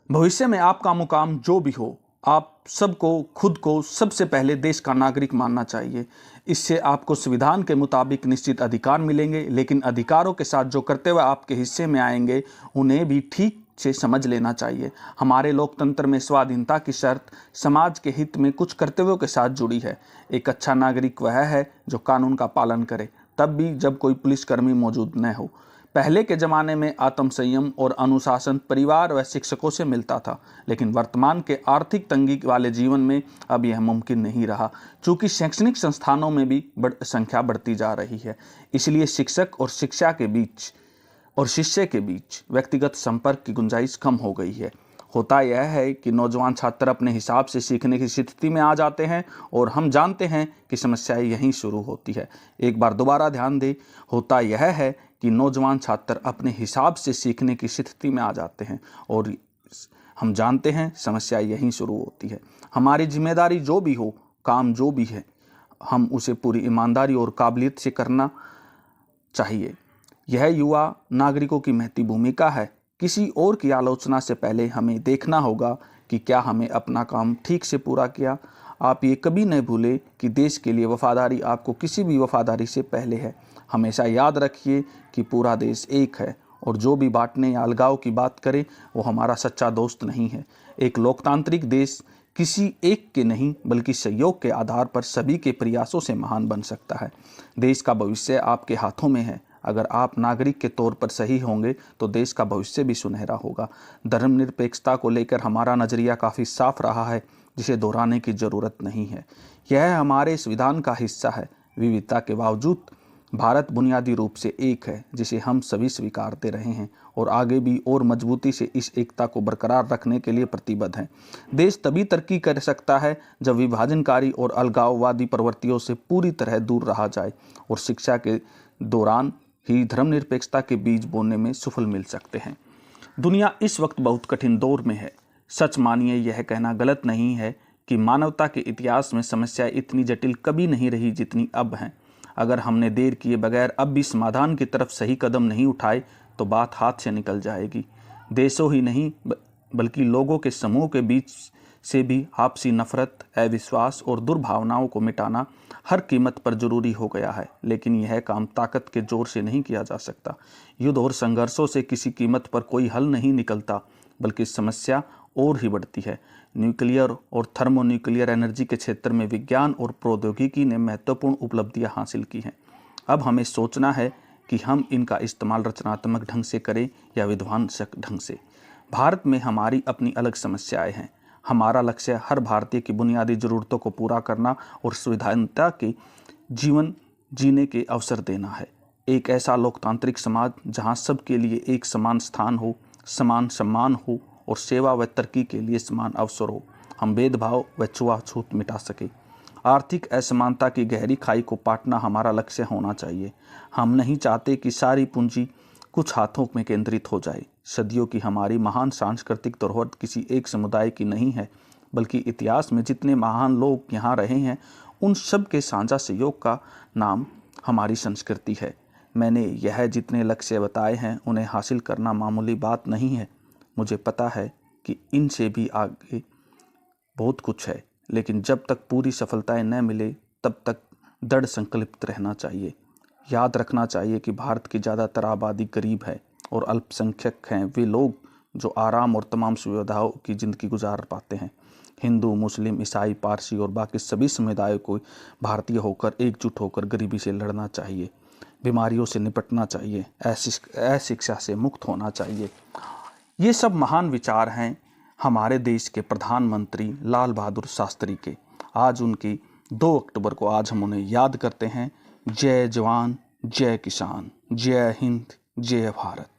भविष्य में आपका मुकाम जो भी हो, आप सबको खुद को सबसे पहले देश का नागरिक मानना चाहिए। इससे आपको संविधान के मुताबिक निश्चित अधिकार मिलेंगे, लेकिन अधिकारों के साथ जो कर्तव्य आपके हिस्से में आएंगे उन्हें भी ठीक से समझ लेना चाहिए। हमारे लोकतंत्र में स्वाधीनता की शर्त समाज के हित में कुछ कर्तव्यों के साथ जुड़ी है। एक अच्छा नागरिक वह है जो कानून का पालन करे, तब भी जब कोई पुलिसकर्मी मौजूद न हो। पहले के ज़माने में आत्म संयम और अनुशासन परिवार व शिक्षकों से मिलता था, लेकिन वर्तमान के आर्थिक तंगी वाले जीवन में अब यह मुमकिन नहीं रहा, चूँकि शैक्षणिक संस्थानों में भी संख्या बढ़ती जा रही है। इसलिए शिक्षक और शिक्षा के बीच और शिष्य के बीच व्यक्तिगत संपर्क की गुंजाइश कम हो गई है। होता यह है कि नौजवान छात्र अपने हिसाब से सीखने की स्थिति में आ जाते हैं और हम जानते हैं कि समस्याएं यहीं शुरू होती है। एक बार दोबारा ध्यान दें, होता यह है कि नौजवान छात्र अपने हिसाब से सीखने की स्थिति में आ जाते हैं और हम जानते हैं समस्या यहीं शुरू होती है। हमारी जिम्मेदारी जो भी हो, काम जो भी है, हम उसे पूरी ईमानदारी और काबिलियत से करना चाहिए। यह युवा नागरिकों की महती भूमिका है। किसी और की आलोचना से पहले हमें देखना होगा कि क्या हमें अपना काम ठीक से पूरा किया। आप ये कभी न भूलें कि देश के लिए वफादारी आपको किसी भी वफादारी से पहले है। हमेशा याद रखिए कि पूरा देश एक है और जो भी बांटने या अलगाव की बात करे वो हमारा सच्चा दोस्त नहीं है। एक लोकतांत्रिक देश किसी एक के नहीं बल्कि सहयोग के आधार पर सभी के प्रयासों से महान बन सकता है। देश का भविष्य आपके हाथों में है। अगर आप नागरिक के तौर पर सही होंगे तो देश का भविष्य भी सुनहरा होगा। धर्मनिरपेक्षता को लेकर हमारा नज़रिया काफ़ी साफ रहा है, जिसे दोहराने की ज़रूरत नहीं है। यह हमारे संविधान का हिस्सा है। विविधता के बावजूद भारत बुनियादी रूप से एक है, जिसे हम सभी स्वीकारते रहे हैं और आगे भी और मजबूती से इस एकता को बरकरार रखने के लिए प्रतिबद्ध हैं। देश तभी तरक्की कर सकता है जब विभाजनकारी और अलगाववादी प्रवृत्तियों से पूरी तरह दूर रहा जाए और शिक्षा के दौरान ही धर्मनिरपेक्षता के बीज बोने में सफल मिल सकते हैं। दुनिया इस वक्त बहुत कठिन दौर में है। सच मानिए, यह कहना गलत नहीं है कि मानवता के इतिहास में समस्याएं इतनी जटिल कभी नहीं रही जितनी अब हैं। अगर हमने देर किए बगैर अब भी समाधान की तरफ सही कदम नहीं उठाए तो बात हाथ से निकल जाएगी। देशों ही नहीं बल्कि लोगों के समूह के बीच से भी आपसी नफरत, अविश्वास और दुर्भावनाओं को मिटाना हर कीमत पर जरूरी हो गया है। लेकिन यह काम ताकत के जोर से नहीं किया जा सकता। युद्ध और संघर्षों से किसी कीमत पर कोई हल नहीं निकलता, बल्कि समस्या और ही बढ़ती है। न्यूक्लियर और थर्मोन्यूक्लियर एनर्जी के क्षेत्र में विज्ञान और प्रौद्योगिकी ने महत्वपूर्ण उपलब्धियां हासिल की हैं। अब हमें सोचना है कि हम इनका इस्तेमाल रचनात्मक ढंग से करें या विध्वंसक ढंग से। भारत में हमारी अपनी अलग समस्याएं हैं। हमारा लक्ष्य हर भारतीय की बुनियादी ज़रूरतों को पूरा करना और संविधानता के जीवन जीने के अवसर देना है। एक ऐसा लोकतांत्रिक समाज जहां सबके लिए एक समान स्थान हो, समान सम्मान हो और सेवा व तरक्की के लिए समान अवसर हो। हम भेदभाव व छुआछूत मिटा सके। आर्थिक असमानता की गहरी खाई को पाटना हमारा लक्ष्य होना चाहिए। हम नहीं चाहते कि सारी पूंजी कुछ हाथों में केंद्रित हो जाए। सदियों की हमारी महान सांस्कृतिक धरोहर किसी एक समुदाय की नहीं है, बल्कि इतिहास में जितने महान लोग यहाँ रहे हैं उन सब के साझा सहयोग का नाम हमारी संस्कृति है। मैंने यह जितने लक्ष्य बताए हैं उन्हें हासिल करना मामूली बात नहीं है। मुझे पता है कि इनसे भी आगे बहुत कुछ है, लेकिन जब तक पूरी सफलताएं न मिले तब तक दृढ़ संकल्पित रहना चाहिए। याद रखना चाहिए कि भारत की ज़्यादातर आबादी गरीब है और अल्पसंख्यक हैं वे लोग जो आराम और तमाम सुविधाओं की ज़िंदगी गुजार पाते हैं। हिंदू, मुस्लिम, ईसाई, पारसी और बाकी सभी समुदायों को भारतीय होकर एकजुट होकर गरीबी से लड़ना चाहिए, बीमारियों से निपटना चाहिए, अशिक्षा से मुक्त होना चाहिए। ये सब महान विचार हैं हमारे देश के प्रधानमंत्री लाल बहादुर शास्त्री के। आज उनकी 2 अक्टूबर को आज हम उन्हें याद करते हैं। जय जवान, जय किसान, जय हिंद, जय भारत।